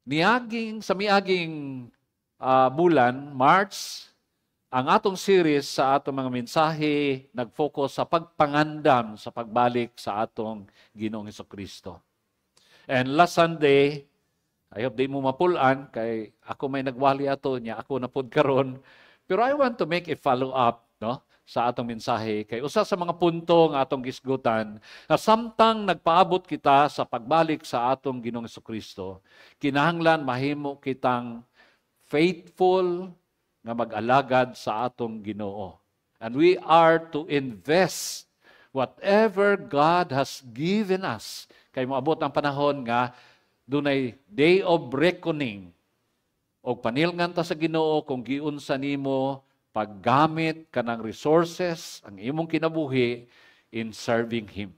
Sa miaging bulan, March, ang atong series sa atong mga mensahe nag-focus sa pagpangandam sa pagbalik sa atong Ginoong Hesukristo. And last Sunday, I hope di mo mapulan, kay ako may nagwali ato niya, ako na pod karon. Pero I want to make a follow-up, no, sa atong mensahe. Kay usa sa mga punto nga atong gisgutan, na samtang nagpaabot kita sa pagbalik sa atong Ginoong Hesukristo, kinahanglan mahimo kitang faithful nga mag-alagad sa atong Ginoo. And we are to invest whatever God has given us. Kay moabot ang panahon nga dunay day of reckoning o panilngan ta sa Ginoo kung giunsa nimo paggamit kanang resources ang imong kinabuhi in serving Him.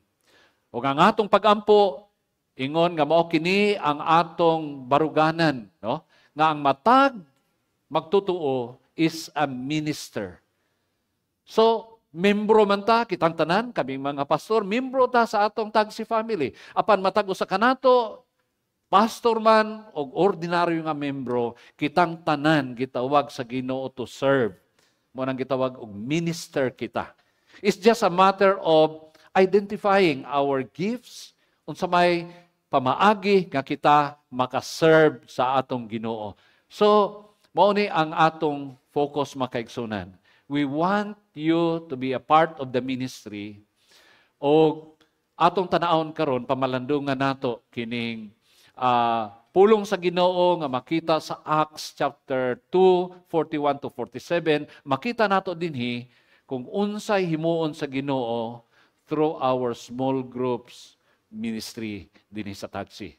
O ang atong pagampo, ingon nga mao kini ang atong baruganan, no? Nga ang matag magtutuo is a minister. So, membro man ta, kitang tanan, kaming mga pastor, membro ta sa atong Tagsi family. Apan matag usa kanato, pastor man o ordinaryo nga membro, kitang tanan gitawag sa Ginoo to serve. Mo nang gitawag og minister kita. It's just a matter of identifying our gifts unsa may pamaagi nga kita makaserve sa atong Ginoo. So, mao ni ang atong focus makaigsunan. We want you to be a part of the ministry o atong tanawon karon pamalandungan nato kining pulong sa Ginoo nga makita sa Acts chapter 2, 41 to 47, makita nato dinhi kung unsay himuon sa Ginoo through our small groups ministry dinhi sa Tagsi.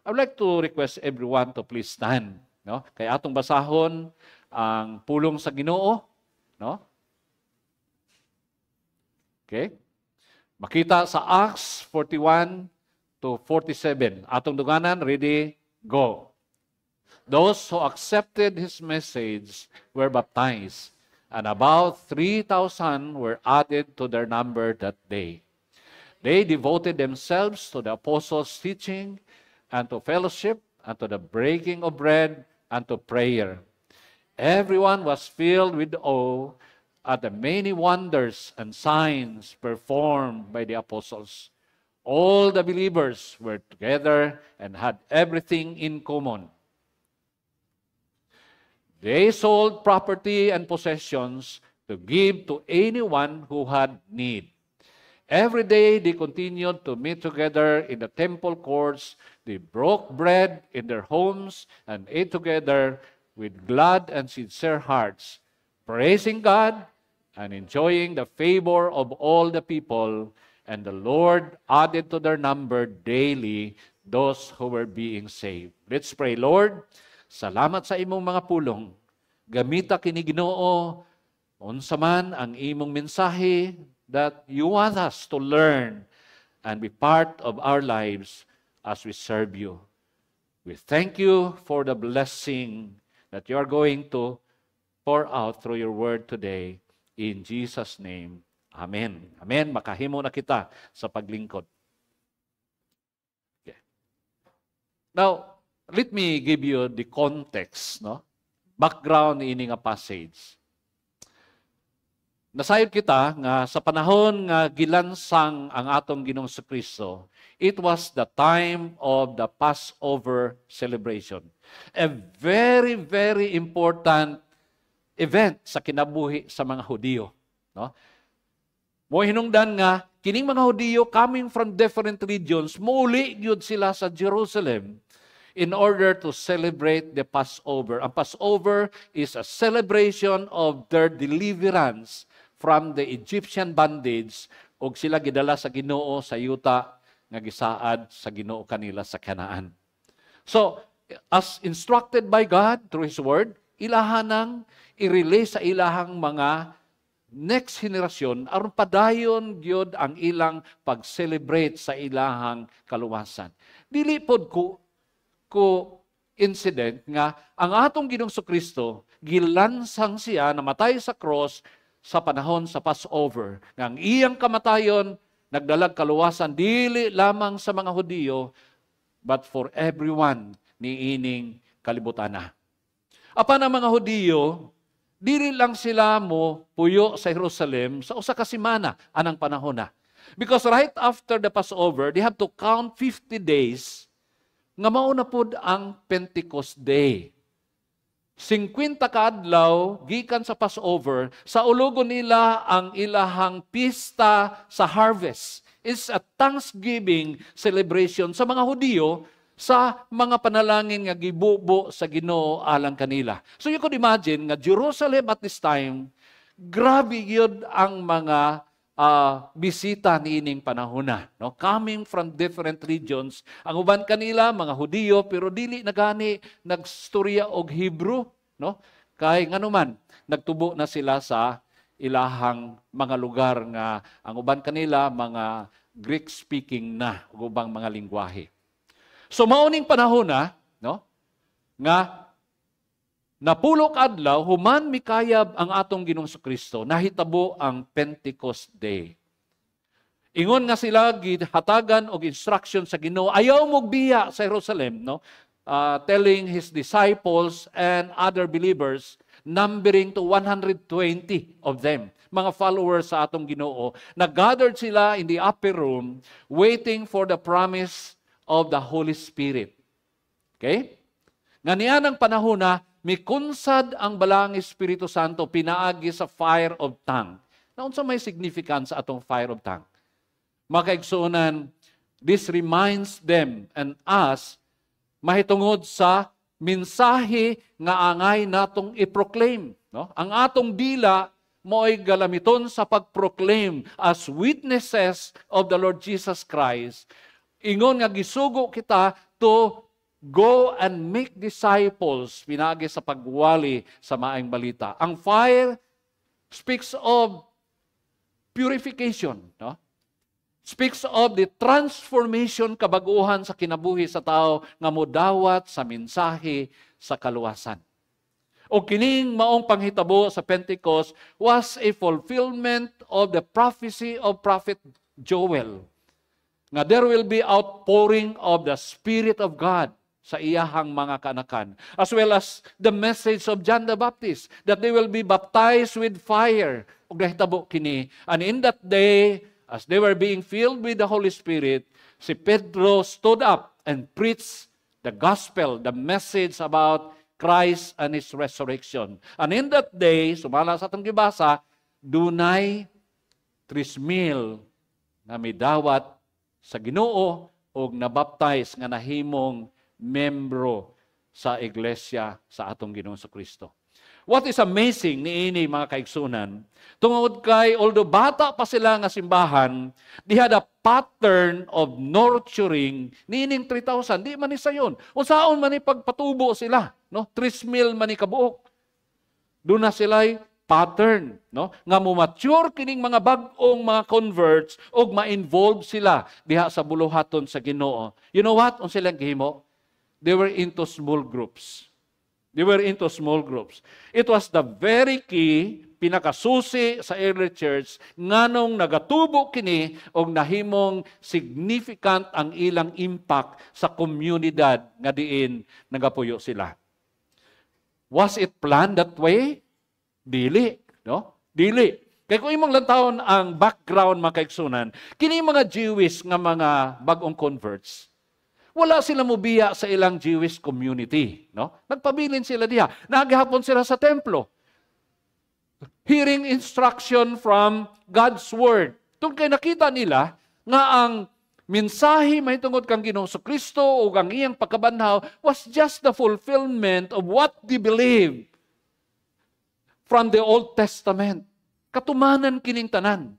I would like to request everyone to please stand, no? Kay atong basahon ang pulong sa Ginoo, no? Okay? Makita sa Acts 41 to 47. Atong duganan, ready? Go. Those who accepted his message were baptized, and about 3,000 were added to their number that day. They devoted themselves to the apostles' teaching, and to fellowship, and to the breaking of bread, and to prayer. Everyone was filled with awe at the many wonders and signs performed by the apostles. All the believers were together and had everything in common. They sold property and possessions to give to anyone who had need. Every day they continued to meet together in the temple courts. They broke bread in their homes and ate together with glad and sincere hearts, praising God and enjoying the favor of all the people. And the Lord added to their number daily those who were being saved. Let's pray. Lord, salamat sa imong mga pulong. Gamita kini Ginoo unsa man ang imong mensahe that you want us to learn and be part of our lives as we serve you. We thank you for the blessing that you are going to pour out through your word today. In Jesus' name, amen. Amen. Makahimo na kita sa paglingkod. Okay. Now, let me give you the context, no? Background ini nga passage. Nasayod kita nga sa panahon nga gilansang ang atong Ginoong Kristo, it was the time of the Passover celebration. A very, very important event sa kinabuhi sa mga Hudiyo, no? Mo hinungdan nga kining mga Hudiyo coming from different regions, muli gyud sila sa Jerusalem in order to celebrate the Passover. Ang Passover is a celebration of their deliverance from the Egyptian bondage ug sila gidala sa Ginoo sa yuta nga gisaad sa Ginoo kanila sa Kanaan. So, as instructed by God through His Word, ilahanang i-relay sa ilahang mga next generation aron padayon gyud ang ilang pag-celebrate sa ilahang kaluwasan. Dili pod ko incident nga ang atong Ginoong Kristo gilansang siya namatay sa cross sa panahon sa Passover. Nga ang iyang kamatayon nagdalag kaluwasan dili lamang sa mga Hudiyo but for everyone niining kalibutana. Apan ang mga Hudiyo, dili lang sila mo puyo sa Jerusalem sa usa ka semana anang panahon na. Because right after the Passover, they have to count 50 days nga mao na pud ang Pentecost Day. 50 ka adlaw gikan sa Passover, sa ulogon nila ang ilahang pista sa harvest. It's a Thanksgiving celebration sa mga Hudiyo sa mga panalangin nga gibubo sa Ginoo alang kanila. So you could imagine nga Jerusalem at this time, grabe yun ang mga bisita niining panahon na, no? Coming from different regions. Ang uban kanila mga Hudiyo pero dili na gani nagstorya og Hebrew, no? Kay nganuman nagtubo na sila sa ilahang mga lugar nga ang uban kanila mga Greek speaking na ug ubang mga lingwahe. So mauning panahon na, no? Nga napulok adlaw, human mikayab ang atong Ginoong Kristo, nahitabo ang Pentecost Day. Ingon nga sila gihatagan og instruction sa Ginoo, ayaw mogbiya sa Jerusalem, no? Telling his disciples and other believers, numbering to 120 of them, mga followers sa atong Ginoo, nag-gathered sila in the upper room, waiting for the promise of the Holy Spirit. Okay? Nga niya ng panahon na, mikunsad ang balang Espiritu Santo pinaagi sa fire of tongue. Naunsa may significance sa atong fire of tongue? Mga kaigsuonan, this reminds them and us mahitungod sa mensahe nga angay natong i-proclaim. No? Ang atong dila mo'y galamiton sa pag-proclaim as witnesses of the Lord Jesus Christ. Ingon nga gisugo kita to go and make disciples, pinagi sa pagwali sa maayong balita. Ang fire speaks of purification, no? Speaks of the transformation, kabaguhan sa kinabuhi sa tao nga modawat sa mensahe sa kaluwasan. O kining maong panghitabo sa Pentecost was a fulfillment of the prophecy of Prophet Joel. Nga there will be outpouring of the Spirit of God sa iyahang mga kanakan, as well as the message of John the Baptist, that they will be baptized with fire. Ug nahitabo kini, and in that day, as they were being filled with the Holy Spirit, si Pedro stood up and preached the gospel, the message about Christ and His resurrection. And in that day, sumala sa atong gibasa, dunay 3,000 na midawat sa Ginoo o nabaptize nga nahimong membro sa iglesia sa atong Ginoong Kristo. What is amazing niini mga kaigsunan, tungod kay although bata pa sila nga simbahan, they had a pattern of nurturing niining 3,000. Di man ni sayon. Unsaon man ni pagpatubo sila, no? 3,000 man ni kabuok. Doon na sila'y pattern, no? Nga mo-mature kining mga bag-ong mga converts og ma-involve sila diha sa buluhaton sa Ginoo. You know what? Unsa silang gihimo? They were into small groups. They were into small groups. It was the very key, pinakasusi sa early church, nganong nagatubo kini og nahimong significant ang ilang impact sa komunidad nga diin nagapuyo sila. Was it planned that way? Dili, no? Dili. Kaya kung imong lantawon ang background mga kaigsunan, kini mga Jewish nga mga bagong converts, wala sila mubiya sa ilang Jewish community, no? Nagpabilin sila diha. Naghapon sila sa templo. Hearing instruction from God's word. Tungkol kay nakita nila nga ang mensahe mahitungod kang Ginoong Kristo o ang iyang pagkabanhaw was just the fulfillment of what they believe from the Old Testament. Katumanan kining tanan.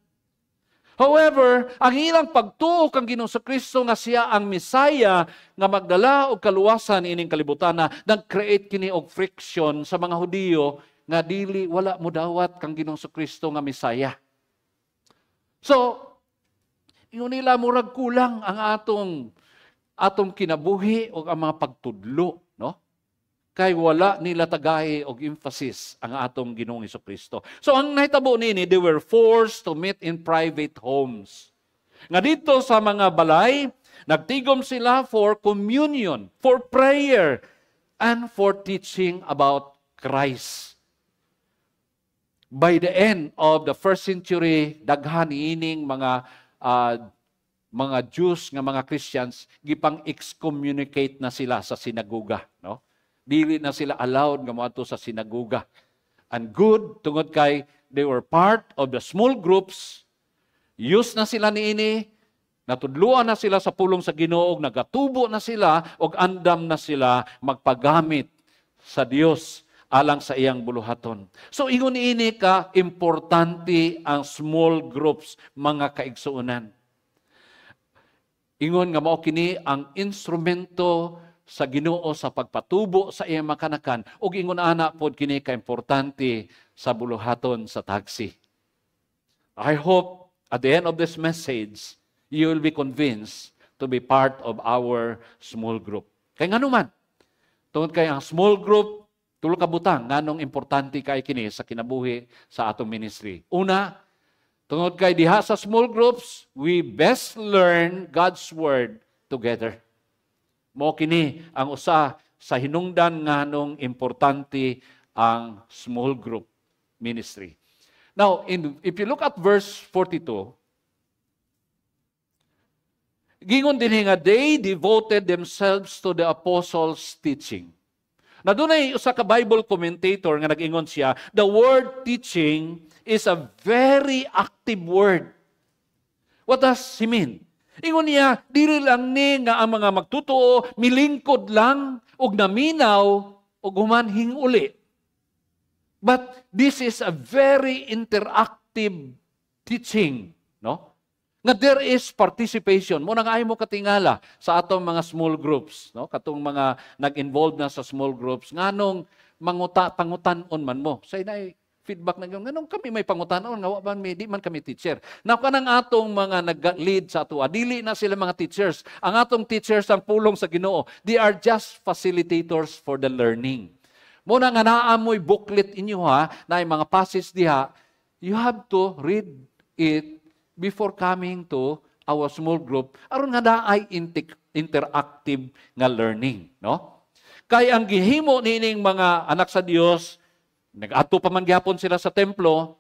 However, ang ilang pagtuo kang Ginoong Kristo nga siya ang Messiah nga magdala og kaluwasan ining kalibutan na nag-create kini og friction sa mga Hudiyo nga dili wala modawat kang Ginoong Kristo nga Messiah. So, ingon nila murag kulang ang atong kinabuhi o ang mga pagtudlo, no? Kay wala nila tagay og emphasis ang atong Ginoong Kristo. So ang nahitabo nini, they were forced to meet in private homes. Nga dito sa mga balay, Nagtigom sila for communion, for prayer, and for teaching about Christ. By the end of the first century, daghan ining mga Jews nga mga Christians gipang excommunicate na sila sa sinagoga, no? Dili na sila allowed nga moadto sa sinagoga. And good tungod kay they were part of the small groups. Use na sila niini, natudluan na sila sa pulong sa Ginoo, nagatubo na sila og andam na sila magpagamit sa Dios alang sa iyang buluhaton. So ingon ini ka importante ang small groups, mga kaigsuonan. Ingon nga mao kini ang instrumento sa Ginoo sa pagpatubo sa iyang makanakan ug ingon ana pod kini ka importante sa buluhaton sa tagsi. I hope at the end of this message you will be convinced to be part of our small group. Kay ngano man tungod kay ang small group tulo ka butang nganong importante kay kini sa kinabuhi sa atong ministry. Una, tungod kay diha sa small groups, we best learn God's word together. Mao kini ang usa sa hinungdan nganong importante ang small group ministry. Now, if you look at verse 42, gingon din nga they devoted themselves to the apostles' teaching. Na dunay usa ka Bible commentator nga nag-ingon siya, the word teaching is a very active word. What does he mean? Ingon niya, dili lang ni nga ang mga magtutuo milingkod lang og naminaw og humanhing uli. But this is a very interactive teaching, no? Nga there is participation. Muna nga ay mo katingala sa atong mga small groups, no? Katong mga nag-involve na sa small groups, nganong pangutan-on man mo. Say na feedback na gano'n, nganong kami may pangutan-on, nga wa man di man kami teacher. Now kanang atong mga nag-lead sa ato, dili na sila mga teachers. Ang atong teachers ang pulong sa Ginoo. They are just facilitators for the learning. Muna nga naamoy booklet inyo na mga passage diha, you have to read it before coming to our small group, aron nga daay interactive nga learning, no? Kay ang gihimo nining mga anak sa Dios, nag-adto pa man gyapon sila sa templo,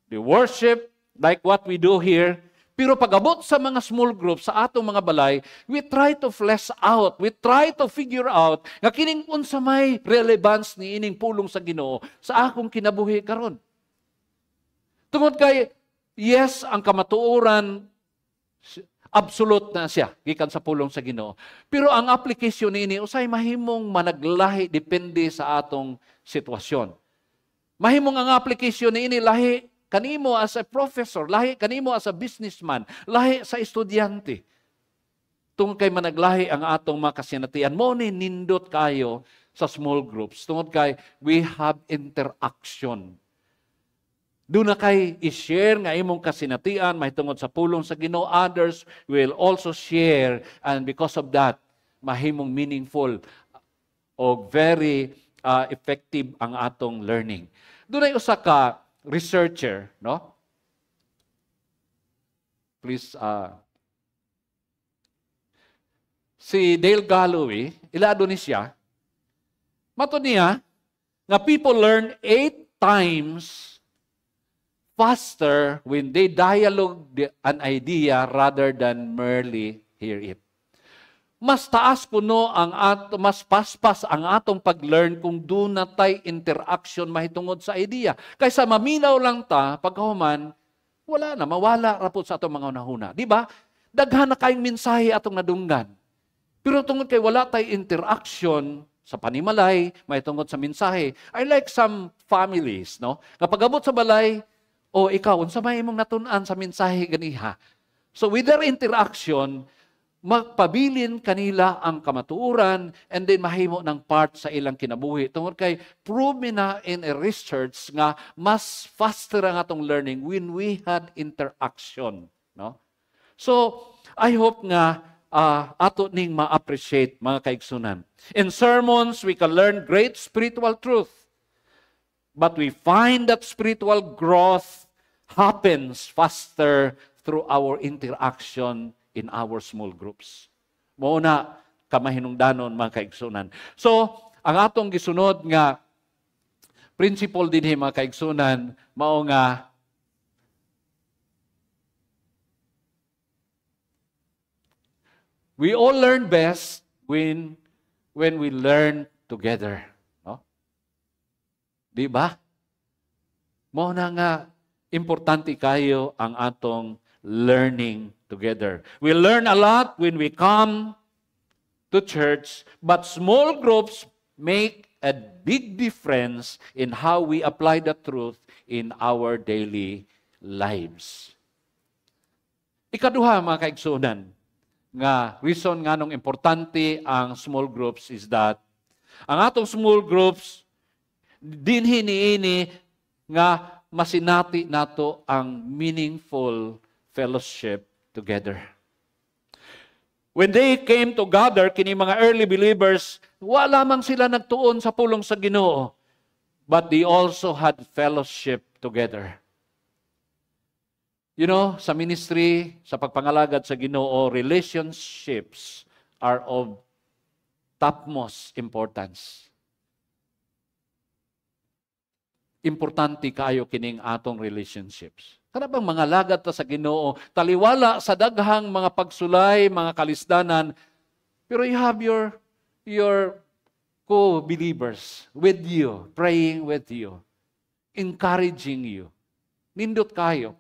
they worship like what we do here, pero pag-abot sa mga small groups, sa atong mga balay, we try to flesh out, we try to figure out nga kining unsa may relevance ni ining pulong sa Ginoo sa akong kinabuhi karon. Tungod kay yes, ang kamatuoran, absolute na siya, gikan sa pulong sa Ginoo. Pero ang application niini, usay mahimong managlahi depende sa atong sitwasyon. Mahimong ang application niini lahi kanimo as a professor, lahi kanimo as a businessman, lahi sa estudyante. Tungod kay managlahi ang atong makasinatian, mo ni nindot kayo sa small groups. Tungod kay we have interaction. Doon na kay i-share nga imong kasinatian, mahitungod sa pulong sa Ginoo, others will also share, and because of that, mahimong meaningful o very effective ang atong learning. Doon ay usa ka researcher, no? Please, si Dale Galloway, ilado ni siya, mato niya, nga people learn 8 times faster when they dialogue an idea rather than merely hear it. Mas taas kuno ang mas paspas ang atong pag-learn kung doon na tay interaction mahitungod sa idea. Kaysa maminaw lang ta, pagkahuman, wala na, mawala rapod sa atong mga unahuna. Di ba? Daghan na kayong mensahe atong nadunggan. Pero tungod kay wala tay interaction sa panimalay, mahitungod sa mensahe, I like some families, no? Kapag abot sa balay, o ikaw, unsa may imong natun-an sa mensahe ganiha. So with their interaction, magpabilin kanila ang kamatuoran and then mahimo ng part sa ilang kinabuhi. Tungod kay proven na in a research nga mas faster ang atong learning when we had interaction, no? So I hope nga ato ning ma-appreciate mga kaigsunan. In sermons we can learn great spiritual truth. But we find that spiritual growth happens faster through our interaction in our small groups. Mao na kamahinungdanon mga kaigsunan. So, ang atong gisunod nga principle dinhi mga kaigsunan mao nga we all learn best when we learn together. No? Di ba? Mao na nga importante kayo ang atong learning together. We learn a lot when we come to church, but small groups make a big difference in how we apply the truth in our daily lives. Ikaduha, mga kaigsunan, nga reason nga nung importante ang small groups is that ang atong small groups dinhi niini nga masinati nato ang meaningful fellowship together. When they came to gather, kini mga early believers, wala lamang sila nagtuon sa pulong sa Ginoo, but they also had fellowship together. You know, sa ministry, sa pagpangalagad sa Ginoo, relationships are of topmost importance. Importante kayo kining atong relationships. Kana bang mga lagad ta sa Ginoo, taliwala sa daghang mga pagsulay, mga kalisdanan, pero you have your co-believers with you, praying with you, encouraging you. Nindot kayo.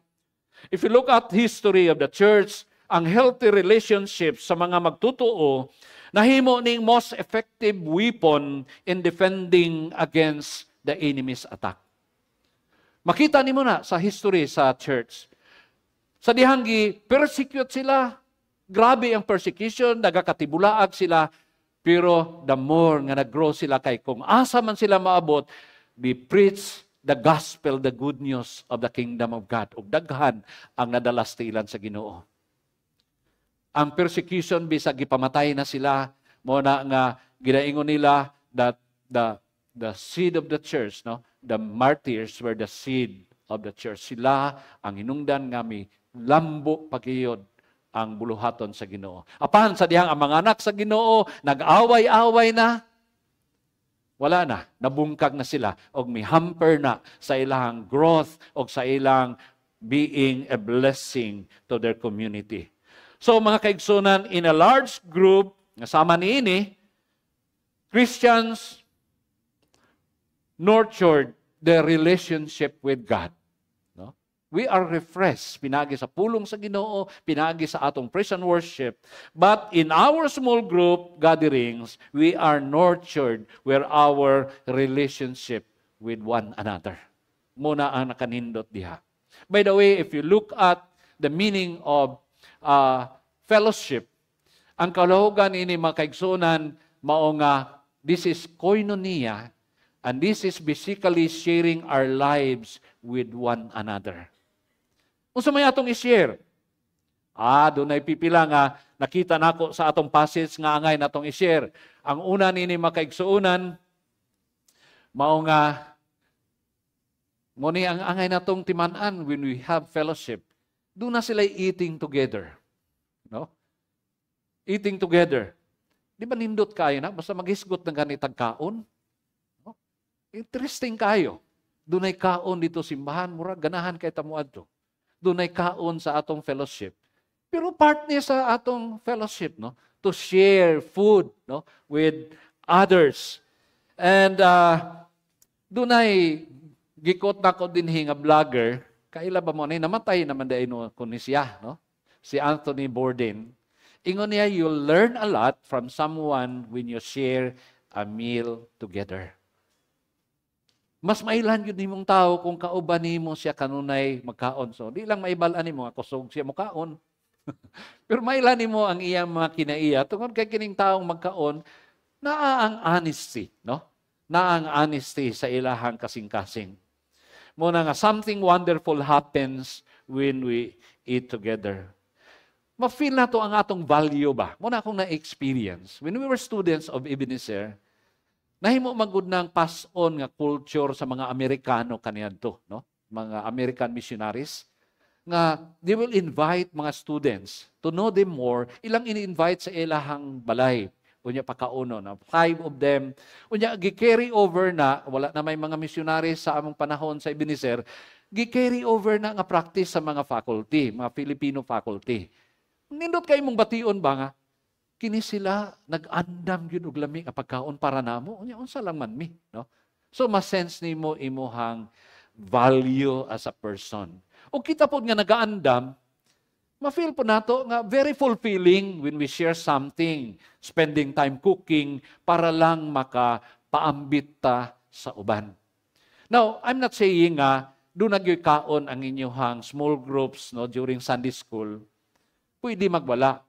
If you look at history of the church, ang healthy relationships sa mga magtutuo, nahimo ning most effective weapon in defending against the enemy's attack. Makita nimo na sa history sa church. Sa dihanggi, persecute sila. Grabe ang persecution, nagakatibulaag sila. Pero the more nga nag-grow sila kay kung asa man sila maabot, they preach the gospel, the good news of the kingdom of God. Ug daghan ang nadalas tilan sa Ginoo. Ang persecution bisag gipamatay na sila, mo na nga ginaingon nila that the seed of the church, no? The martyrs were the seed of the church. Sila ang hinungdan nga mi lambo pagiyod ang buluhaton sa Ginoo. Apan sa dihang ang mga anak sa Ginoo nag-away-away na, wala na, nabungkag na sila og mi hamper na sa ilang growth og sa ilang being a blessing to their community. So mga kaigsunan, in a large group, nasama niini, Christians nurtured their relationship with God. No? We are refreshed, pinagi sa pulong sa Ginoo, pinagi sa atong praise and worship. But in our small group gatherings, we are nurtured where our relationship with one another. Muna ang nakanindot diha. By the way, if you look at the meaning of fellowship, ang kalahugan ini mga kaigsunan, mao nga, this is koinonia, and this is basically sharing our lives with one another. Unsa may atong i-share? Doon ay pipila nga nakita nako sa atong passage nga angay natong i-share. Ang una nini makaigsuunan, mao nga ni ang angay natong timan-an when we have fellowship. Doon na sila eating together. No? Eating together. Di ba nindot kayo na? Basta maghisgot ng ganitag kaon. No? Interesting kayo. Doon ay kaon dito simbahan, mura, ganahan kay tamuad to. Doon ay kaon sa atong fellowship. Pero part niya sa atong fellowship, no? To share food, no? With others. And doon ay gikot na ko din nga vlogger, kaila ba mo na namatay naman dahil kung siya, no? Si Anthony Bourdain. Ingon niya, you'll learn a lot from someone when you share a meal together. Mas mailan yun nimong tao kung kauban nimo siya kanunay magkaon. So, di lang maibalan nimo nga kusog siya mukaon. Pero mailan nimo ang iyang mga kinaiya tungod kay kining taong magkaon, naa ang honesty, no? Naa ang honesty sa ilahang kasing-kasing. Muna nga, something wonderful happens when we eat together. Ma-feel na to ang atong value ba? Muna akong na-experience. When we were students of Ebenezer, nahimo magud nang pass-on nga culture sa mga Amerikano kaniadto, no? Mga American missionaries. nga they will invite mga students to know them more. Ilang ini-invite sa ilahang balay. Unya pakauno na 5 of them. Unya gi-carry over na, wala na may mga missionaries sa among panahon sa Ebenezer, gi-carry over na nga practice sa mga faculty, mga Filipino faculty. Nindot kay mong bation ba nga, kini sila nag-andam gyud og lami nga pagkaon para namo. Unya unsa lang man mi, no? So ma-sense nimo imuhang value as a person. O kita pod nga nagaandam, ma-feel po nato nga very fulfilling when we share something, spending time cooking para lang makapaambit ta sa uban. Now, I'm not saying nga do nagyoy kaon ang inyong small groups no during Sunday school. Pwede magwala.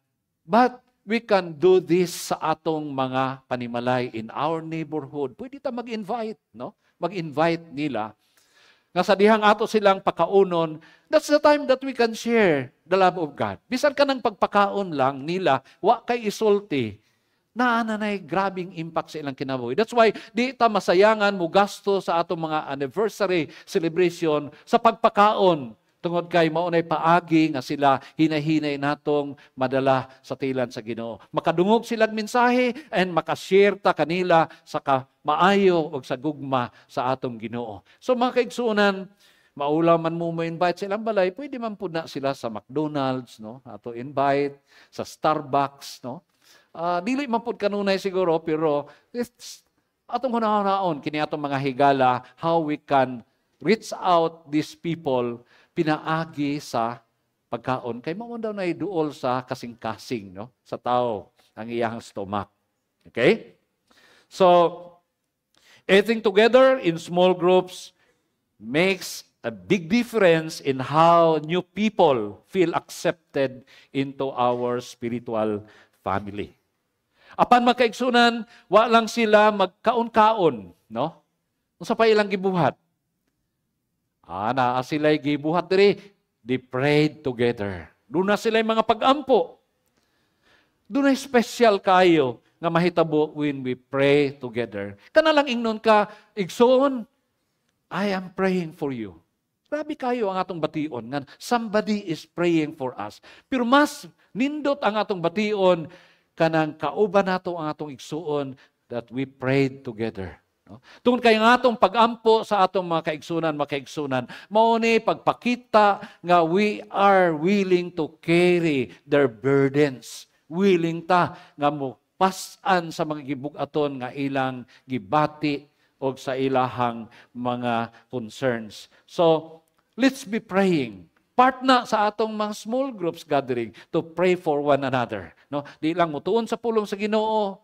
But we can do this sa atong mga panimalay in our neighborhood. Pwede ta mag-invite, no? Mag-invite nila. Nga sa dihang ato silang pakaunon, that's the time that we can share the love of God. Bisan ka ng pagpakaon lang nila, wa kay isulti, naananay grabing impact sa ilang kinabuhi. That's why di ta masayangan mo gasto sa atong mga anniversary celebration sa pagpakaon. Tungod kay maunay paagi nga sila hinahinay natong madala sa tilan sa Ginoo. Makadungog silang mensahe and makashare ta kanila sa maayo o sa gugma sa atong Ginoo. So mga kaigsunan, maulaw man mo invite sa ilang balay, pwede man pud na sila sa McDonald's, no? Ato invite sa Starbucks, no? Dili man pud kanunay siguro, pero atong hunahon kini atong mga higala how we can reach out these people pinaagi sa pagkaon. Kay mao daw na iduol sa kasing-kasing, no? Sa tao, ang iyang stomach. Okay? So, eating together in small groups makes a big difference in how new people feel accepted into our spiritual family. Apan makaigsunan, wa lang sila magkaon-kaon, no? Unsa pa ilang gibuhat? Naa sila'y gibuhat diri, they prayed together. Doon na sila'y mga pag-ampo. Doon na special kayo nga mahitabo when we pray together. Kana lang ingnon ka, igsoon, I am praying for you. Grabe kayo ang atong bation nga somebody is praying for us. Pero mas nindot ang atong bation kanang kauban nato ang atong igsuon that we prayed together. Tungod kay nga atong pag-ampo sa atong mga kaigsunan, mao ni pagpakita nga we are willing to carry their burdens. Willing ta nga mo pasan sa mga gibug-aton nga ilang gibati o sa ilahang mga concerns. So, let's be praying. Part na sa atong mga small groups gathering to pray for one another. No? Di lang mutuon sa pulong sa Ginoo,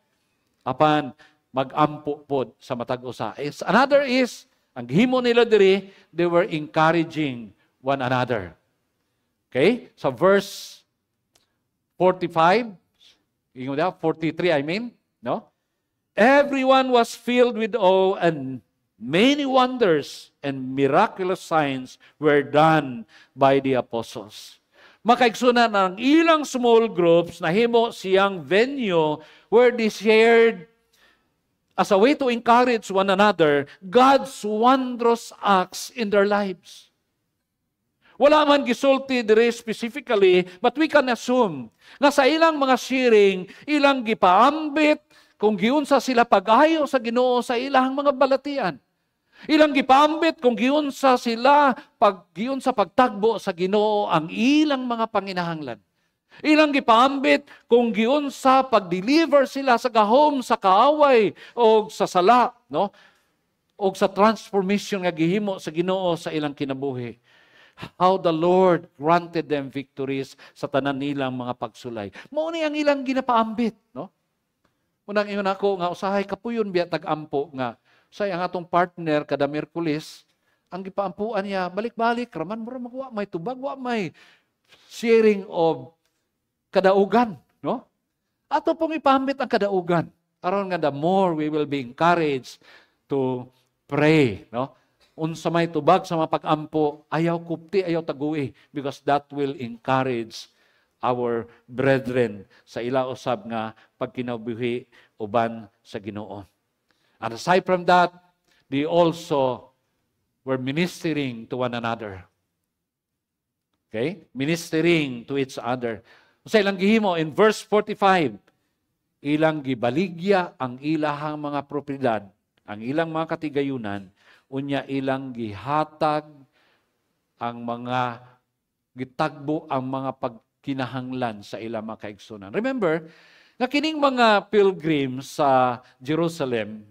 apan mag-ampo pod sa matag usa. Another is, ang himo nila diri, they were encouraging one another. Okay? So verse 45, 43 I mean, no? Everyone was filled with awe and many wonders and miraculous signs were done by the apostles. Makaigsunan ang ilang small groups na himo siyang venue where they shared as a way to encourage one another, God's wondrous acts in their lives. Wala man gisulti dire specifically, but we can assume na sa ilang mga sharing, ilang gipaambit kung giunsa sila pag-ayo sa Ginoo sa ilang mga balatian. Ilang gipaambit kung giunsa sila giunsa pagtagbo sa Ginoo ang ilang mga panginahanglan. Ilang gipaambit kung giunsa pag-deliver sila sa gahom, sa kaaway o sa sala, no? O sa transformation nga gihimo sa Ginoo sa ilang kinabuhi. How the Lord granted them victories sa tanan nilang mga pagsulay. Mao ni ang ilang ginapaambit, no? Unang ingon ako nga usahay kapuyon biya tag-ampo nga say ang atong partner kada Miyerkules, ang gipaampuan niya balik-balik raman mura magwa may tubag, wa may sharing of kadaugan, no? Ato pong ipambit ang kadaugan. Aron nga the more we will be encouraged to pray, no? Unsa may tubag sa mga pag-ampo, ayaw kupti, ayaw taguwi, because that will encourage our brethren sa ila usab nga pagkinabuhi uban sa Ginoo. And aside from that, they also were ministering to one another. Okay? Ministering to each other. Sa ilang gihimo, in verse 45, ilang gibaligya ang ilahang mga propiedad, ang ilang mga katigayunan, unya ilang gihatag ang mga gitagbo ang mga pagkinahanglan sa ilang mga kaigsunan. Remember, nga kining mga pilgrims sa Jerusalem,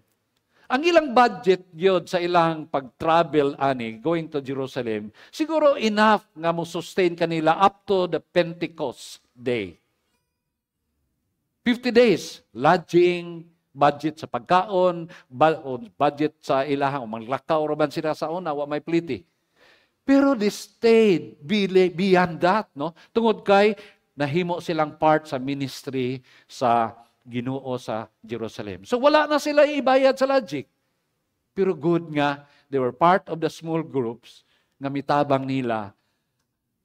ang ilang budget gyud sa ilang pag-travel ani going to Jerusalem, siguro enough nga mo sustain kanila up to the Pentecost day. 50 days, lodging, budget sa pagkaon, budget sa ilahang, manglakaw raman sila sa una, wa may pliti. Pero they stayed beyond that, no? Tungod kay nahimo silang part sa ministry sa Ginoo sa Jerusalem. So wala na sila ibayad sa lodging. Pero good nga, they were part of the small groups nga mitabang nila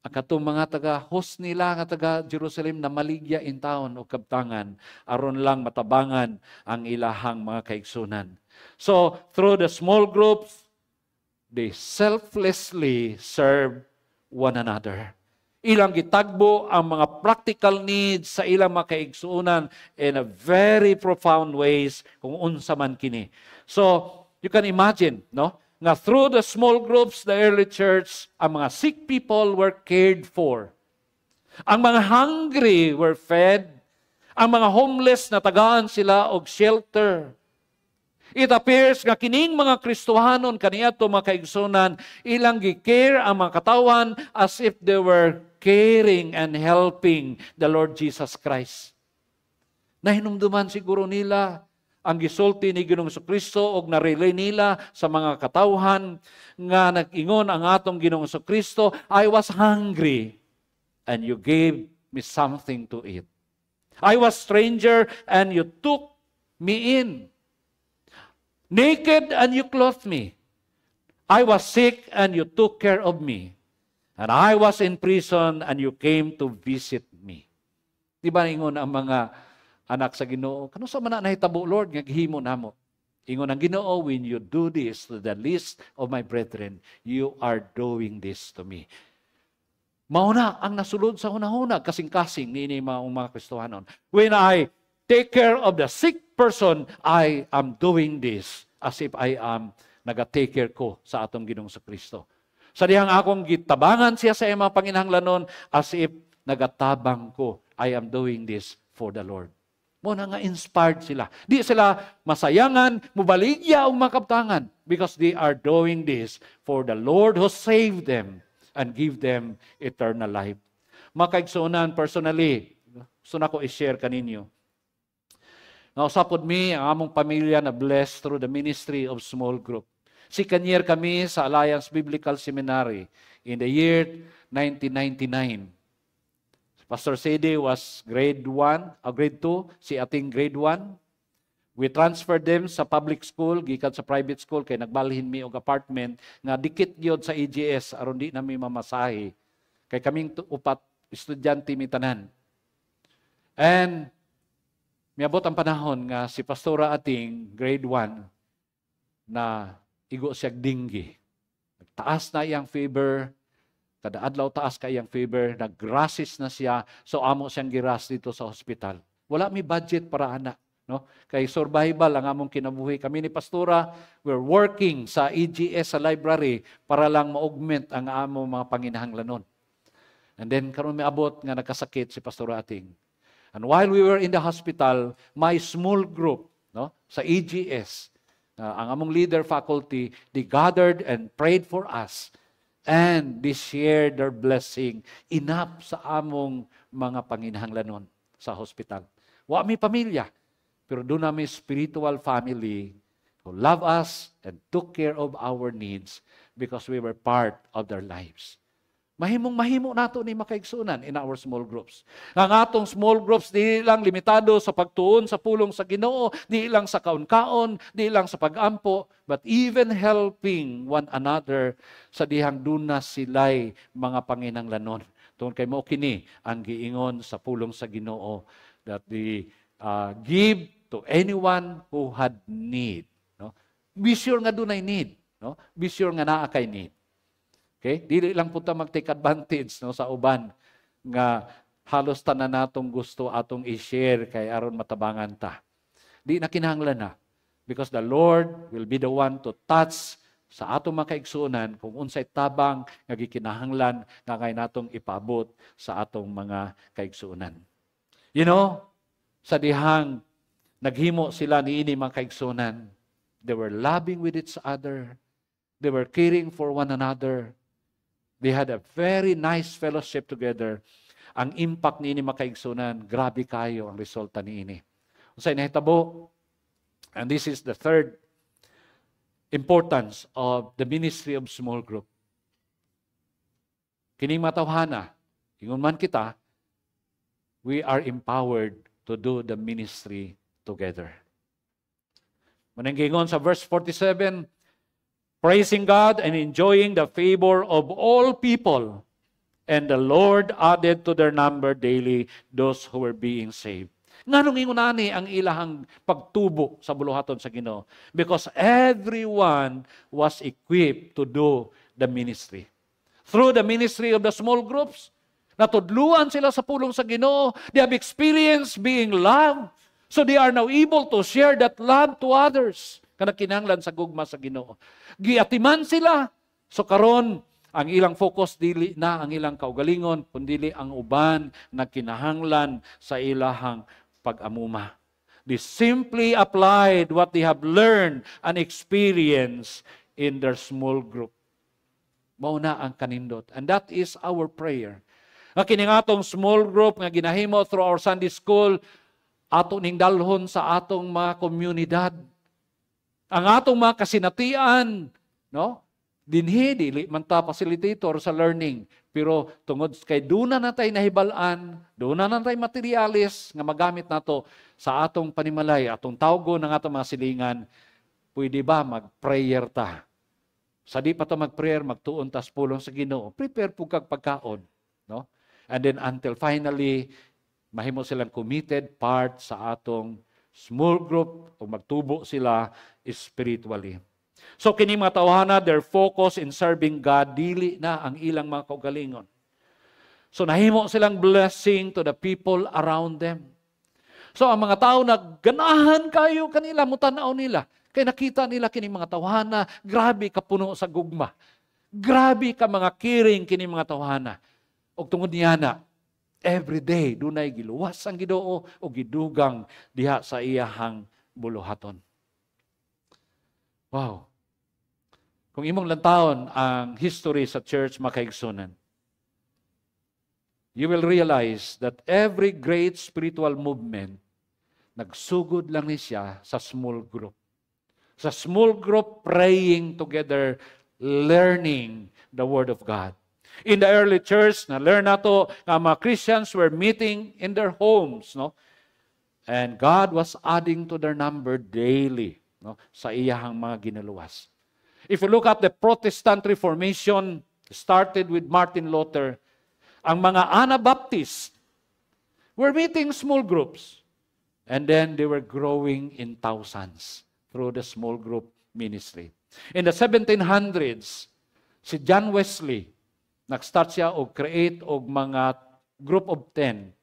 ang katong mga taga-host nila nga taga-Jerusalem na maligya in town o kabtangan aron lang matabangan ang ilahang mga kaigsunan. So, through the small groups, they selflessly serve one another. Ilang gitagbo ang mga practical needs sa ilang mga kaigsunan in a very profound ways kung unsa man kini. So, you can imagine, no? Nga through the small groups, the early church, ang mga sick people were cared for. Ang mga hungry were fed. Ang mga homeless natagaan sila og shelter. It appears nga kining mga Kristohanon kaniadto mga kaigsunan, ilang gi-care ang mga katawan as if they were caring and helping the Lord Jesus Christ. Nahinumduman siguro nila ang gisulti ni Ginoong Kristo og na-relay nila sa mga katawhan nga nag-ingon ang atong Ginoong Kristo, I was hungry and you gave me something to eat. I was stranger and you took me in. Naked and you clothed me. I was sick and you took care of me. And I was in prison and you came to visit me. Di ba ingon ang mga anak sa Ginoo, kano sa man nahitabo Lord nga gihimo namo? Ingon ang Ginoo, when you do this to the least of my brethren, you are doing this to me. Mauna ang nasulod sa hunahuna kasing-kasing niini mga Kristohanon. When I take care of the sick person, I am doing this as if I am naga-take care ko sa atong Ginoong Kristo. Sa dihang akong gitabangan siya sa mga panginahanglanon as if nagatabang ko, I am doing this for the Lord. Mo na nga inspired sila. Di sila masayangan, mubaligya o makaptangan because they are doing this for the Lord who saved them and give them eternal life. Makaigsunan personally, gusto na ko i-share kaninyo. Nausapod mi ang among pamilya na blessed through the ministry of small group. Second year kami sa Alliance Biblical Seminary in the year 1999. Pastor Sede was grade 2, si ating grade 1. We transferred them sa public school, gikan sa private school, kay nagbalhin mi og apartment, nga dikit gyud sa EGS, aron di nami mamasahe. Kay kaming upat, estudyante mi tanan. And, miabot ang panahon nga si Pastora ating grade 1, na igo siya dinggi. Taas na iyang fever, kada adlaw taas ka iyang fever, nag-rasis na siya, so amo siyang giras dito sa hospital. Wala mi budget para anak, no? Kay survival ang among kinabuhi. Kami ni Pastora, we're working sa EGS sa library para lang ma-augment ang among mga panginahanglanon. And then karon may abot nga nagkasakit si Pastora ating. And while we were in the hospital, my small group, no, sa EGS, ang among leader faculty, they gathered and prayed for us. And they shared their blessing enough sa among mga panginahanglanon sa hospital. Wa mi pamilya, pero doon namin spiritual family who love us and took care of our needs because we were part of their lives. Mahimong-mahimo nato ni makaigsunan in our small groups. Ang atong small groups, di lang limitado sa pagtuon sa pulong sa Ginoo, di lang sa kaon-kaon, di lang sa pag-ampo, but even helping one another sa dihang duna sila'y mga panginahanglanon. Tungkol kay mo kini ang giingon sa pulong sa Ginoo that they give to anyone who had need. No? Be sure nga dunay need. No? Be sure nga naa kay need. Okay? Dili lang punta mag-take advantage no, sa uban nga halos tanan natong gusto atong i-share kay aron matabangan ta. Di na kinahanglan na. Because the Lord will be the one to touch sa atong mga kaigsuonan kung unsay tabang nga gikinahanglan nga kay natong ipabot sa atong mga kaigsuonan. You know, sa dihang naghimo sila niini mga kaigsuonan, they were loving with each other. They were caring for one another. They had a very nice fellowship together. Ang impact niini mga kaigsuonan, grabe kayo ang resulta niini. Unsay nahitabo? And this is the third importance of the ministry of small group. Kining matawhana, ingon man kita, we are empowered to do the ministry together. Mananggingon sa verse 47, praising God and enjoying the favor of all people, and the Lord added to their number daily those who were being saved. Nganong ingunani ang ilahang pagtubo sa buluhaton sa Ginoo? Because everyone was equipped to do the ministry. Through the ministry of the small groups, natudluan sila sa pulong sa Ginoo. They have experienced being loved. So they are now able to share that love to others. Kana kinahanglan sa gugma sa Ginoo. Giatiman sila. So karon ang ilang focus dili na ang ilang kaugalingon, kundi ang uban na kinahanglan sa ilahang pag-amuma. They simply applied what they have learned and experienced in their small group. Mao na ang kanindot. And that is our prayer. Nga kining atong small group nga ginahimo through our Sunday school, ato ning dalhon sa atong mga komunidad. Ang atong mga kasinatian, no? Dinhi dili man ta facilitator sa learning, pero tungod kay duna na tay nahibalan, duna na tay materialis nga magamit nato sa atong panimalay, atong tawgo ng atong mga silingan, pwede ba mag-prayer ta? Sa di pa ta mag-prayer, magtuon tas pulong sa Ginoo, prepare pug kag pagkaon, no? And then until finally mahimo silang committed part sa atong small group o magtubo sila spiritually. So kini mga tawhana, their focus in serving God, dili na ang ilang mga kaugalingon. So nahimo silang blessing to the people around them. So ang mga tao nagganahan kayo kanila, mutanaw nila. Kaya nakita nila kini mga tawhana, grabe ka puno sa gugma. Grabe ka mga kiring kini mga tawhana. Og tungod niya na, every day, dunay giluwas ang Ginoo o gidugang diha sa iyahang buluhaton. Wow. Kung imong lantawon ang history sa church makaigsunan, you will realize that every great spiritual movement, nagsugod lang ni siya sa small group. Sa small group, praying together, learning the Word of God. In the early church, na-learn nato nga mga Christians were meeting in their homes, no? And God was adding to their number daily, no? Sa iyahang mga ginaluwas. If you look at the Protestant Reformation, started with Martin Luther, ang mga Anabaptists were meeting small groups. And then they were growing in thousands through the small group ministry. In the 1700s, si John Wesley, nag-start siya o create og mga group of 10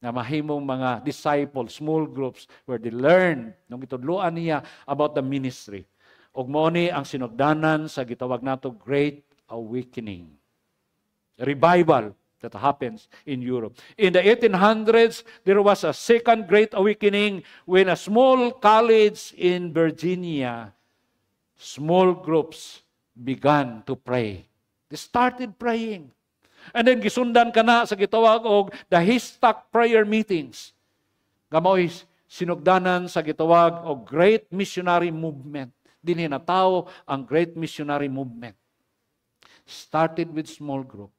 na mahimong mga disciples, small groups, where they learn, nung itudluan niya about the ministry. Og mao ni ang sinugdanan sa gitawag nato Great Awakening. Revival that happens in Europe. In the 1800s, there was a second Great Awakening when a small college in Virginia, small groups began to pray. They started praying. And then gisundan ka na sa gitawag og the Histak prayer meetings. Gamoy sinugdanan sa gitawag og Great Missionary Movement. Dinhi na tao ang Great Missionary Movement. Started with small group.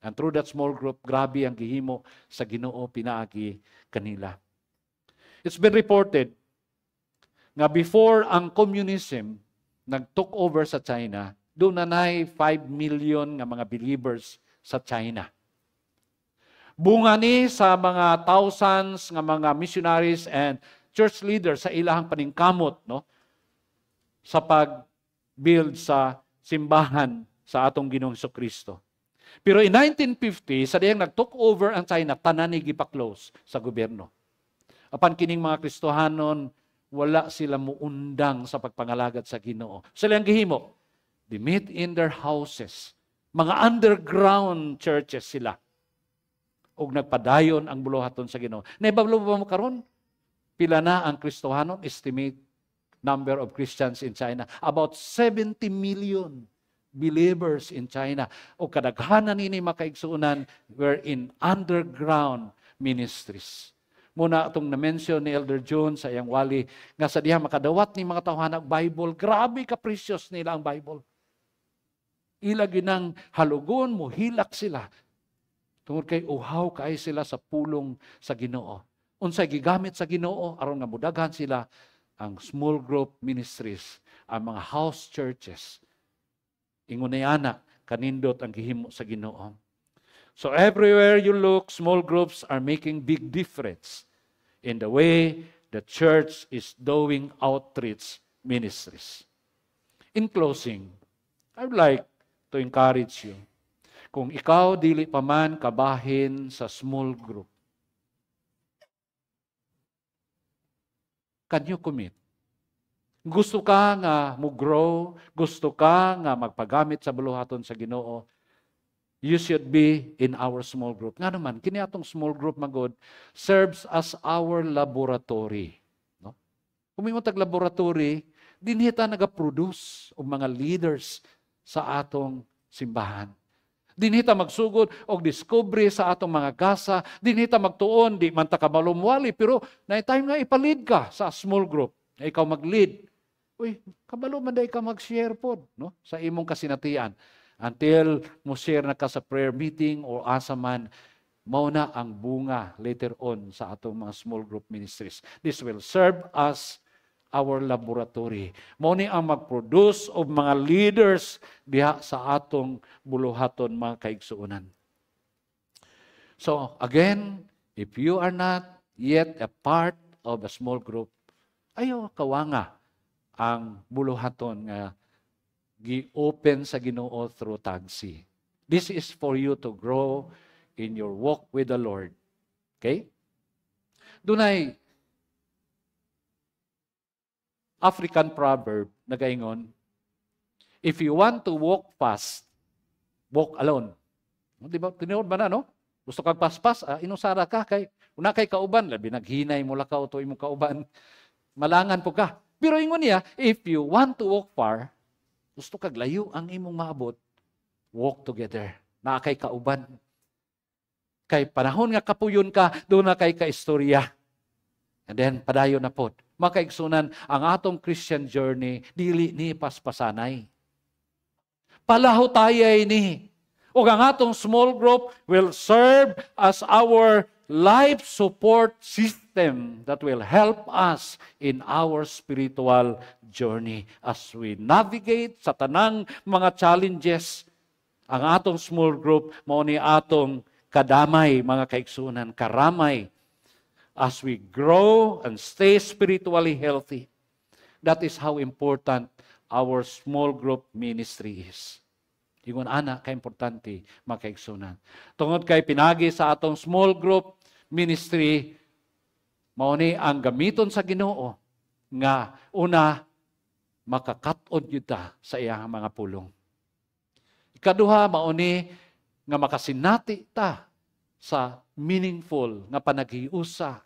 And through that small group, grabe ang gihimo sa Ginoo pinaagi kanila. It's been reported nga before ang communism nag-took over sa China, doon na nay 5 million nga mga believers sa China. Bunga ni sa mga thousands nga mga missionaries and church leaders sa ilahang paningkamot, no? Sa pag-build sa simbahan sa atong Ginoong Kristo. Pero in 1950, sa diyang nag-took over ang China, tanan ni gipa-close sa gobyerno. Apan kining mga Kristohanon, wala sila muundang sa pagpangalagad sa Ginoo. Sila ang gihimo. They meet in their houses. Mga underground churches sila. Og nagpadayon ang buluhaton sa Ginoo. Naibabalo ba mo karon? Pila na ang Kristohanon? Estimate number of Christians in China. About 70 million believers in China. O kadaghanan nini makaigsuunan were in underground ministries. Muna itong na-mention ni Elder John sa iyang wali, nga sa diha makadawat ni mga tawhanag Bible, grabe ka precious nila ang Bible. Ila ginang halugon mo, hilak sila. Tungod kay uhaw kaay sila sa pulong sa Ginoo. Unsay gigamit sa Ginoo aron nga mudaghan sila ang small group ministries, ang mga house churches. Ingunay anak, kanindot ang gihimo sa Ginoo. So everywhere you look, small groups are making big difference in the way the church is doing outreach ministries. In closing, I would like to encourage you. Kung ikaw dili pa man kabahin sa small group, can you commit? Gusto ka nga mo-grow, gusto ka nga magpagamit sa buluhaton sa Ginoo, you should be in our small group. Nga naman, kini atong small group magod serves as our laboratory. No? Kung may matag laboratory, dinhi ta naga-produce og mga leaders sa atong simbahan. Dinhi ta magsugod og discovery sa atong mga gasa, dinhi ta magtuon, di man ta ka malumwali, pero na time nga ipalid ka sa small group. Na ikaw mag-lead. Uy, kabalo man day ka mag-share pod, no? Sa imong kasinatian. Until mo share na ka sa prayer meeting o asa man, mao na ang bunga later on sa atong mga small group ministries. This will serve as our laboratory. Mao ni ang mag-produce of mga leaders diha sa atong buluhaton mga kaigsuonan. So again, if you are not yet a part of a small group, ayo kawanga ang buluhaton nga gi-open sa Ginoo through Tagsi. This is for you to grow in your walk with the Lord. Okay? Dunay African proverb na gaingon, if you want to walk fast, walk alone. Di ba? Tinuod ba na, no? Gusto kang paspas, inusara ka kay una kay kauban, labi naghinay mo lakaw to imong kauban. Malangan po ka. Pero ingon niya, if you want to walk far, gusto kag layo ang imong maabot, walk together. Na kay kauban. Kay panahon nga kapuyon ka, doon na kay kaistorya. And then, padayon na po. Makaigsunan, ang atong Christian journey, dili ni paspasanay. Palahutayay ni. O ang atong small group will serve as our life support system that will help us in our spiritual journey as we navigate sa tanang mga challenges. Ang atong small group mao ni atong kadamay, mga kaigsunan, karamay as we grow and stay spiritually healthy. That is how important our small group ministry is. Ingon ana ka-importante mga kaigsunan. Tungod kay pinagi sa atong small group ministry, mao ni ang gamiton sa Ginoo nga una makakat-on gyud ta sa iyang mga pulong. Ikaduha mao ni nga makasinati ta sa meaningful nga panaghiusa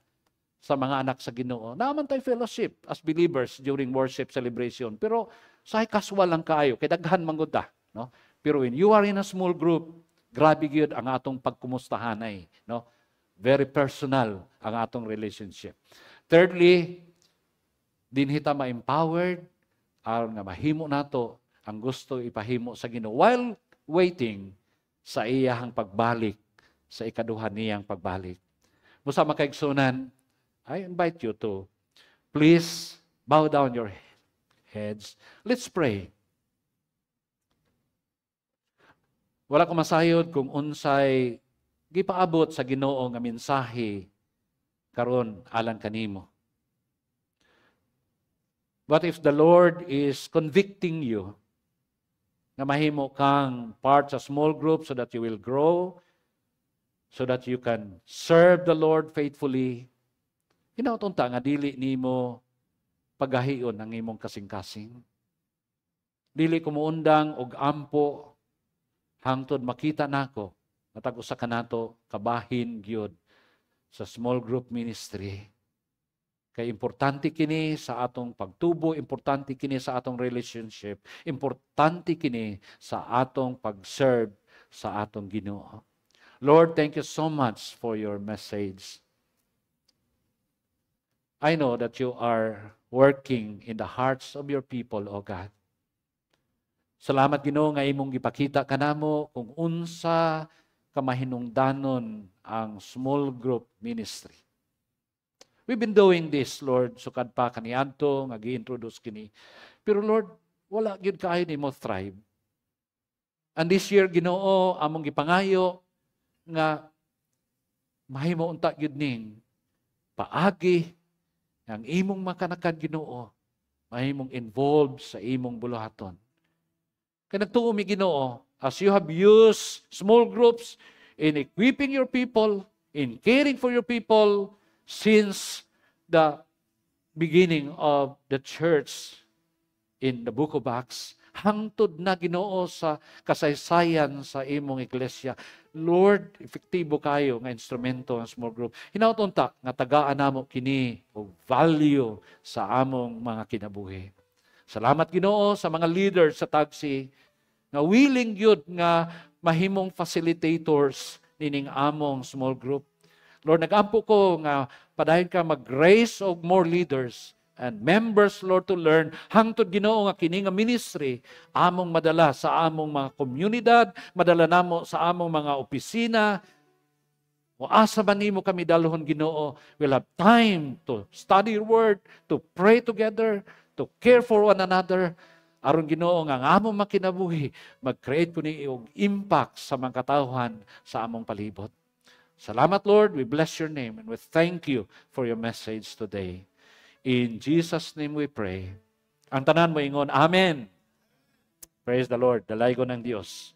sa mga anak sa Ginoo. Naaman tay fellowship as believers during worship celebration, pero sahay casual lang kaayo kay daghan man gud ta, no? Pero when you are in a small group, grabe gyud ang atong pagkumustahanay, no? Very personal ang atong relationship. Thirdly, dinhi ta ma-empowered aron nga mahimo nato ang gusto ipahimo sa Ginoo while waiting sa iyang pagbalik, sa ikaduha niyang pagbalik. Busa makaigsunan, I invite you to please bow down your heads. Let's pray. Wala ko masayod kung unsay gipaabot sa Ginoo nga mensahe karon alang kanimo. But if the Lord is convicting you nga mahimo kang part sa small group so that you will grow, so that you can serve the Lord faithfully. Hinautunta nga dili nimo pagahion ang imong kasing-kasing. Dili ko muundang og ampo hangtod makita nako matag usa ka nato kabahin gyud sa small group ministry. Kay importante kini sa atong pagtubo, importante kini sa atong relationship, importante kini sa atong pag-serve sa atong Ginoo. Lord, thank you so much for your message. I know that you are working in the hearts of your people, O God. Salamat Ginoo nga imong gipakita kanamo kung unsa kamahinungdanon ang small group ministry. We've been doing this, Lord, sukad pa kaniadto nga gi-introduce kini. Pero Lord, wala gyud kaayo nimo thrive. And this year Ginoo among gipangayo nga mahimo unta gyud ning paagi ang imong makanakan Ginoo, mahimong involved sa imong buluhaton. Kaya nagtuo mi Ginoo, as you have used small groups in equipping your people, in caring for your people, since the beginning of the church in the book of Acts, hangtod na Ginoo sa kasaysayan sa imong iglesia. Lord, efektibo kayo nga instrumento ng small group. Hinautunta nga tagaan namo kini og value sa among mga kinabuhi. Salamat Ginoo sa mga leaders sa Tagsi nga willing gyud nga mahimong facilitators nining among small group. Lord, nagampo ko nga padayon ka mag-grace og more leaders and members, Lord, to learn hangtod Ginoo nga kini nga ministry among madala sa among mga komunidad, madala namo sa among mga opisina. O asa man nimo kami dalhon Ginoo, we'll have time to study your word, to pray together, to care for one another. Aron Ginoo nga among makinabuhi, mag-create kuni og impact sa mga katawhan sa among palibot. Salamat, Lord. We bless your name and we thank you for your message today. In Jesus' name we pray. Ang tanan mo ingon, Amen. Praise the Lord. Dalay ko ng Diyos.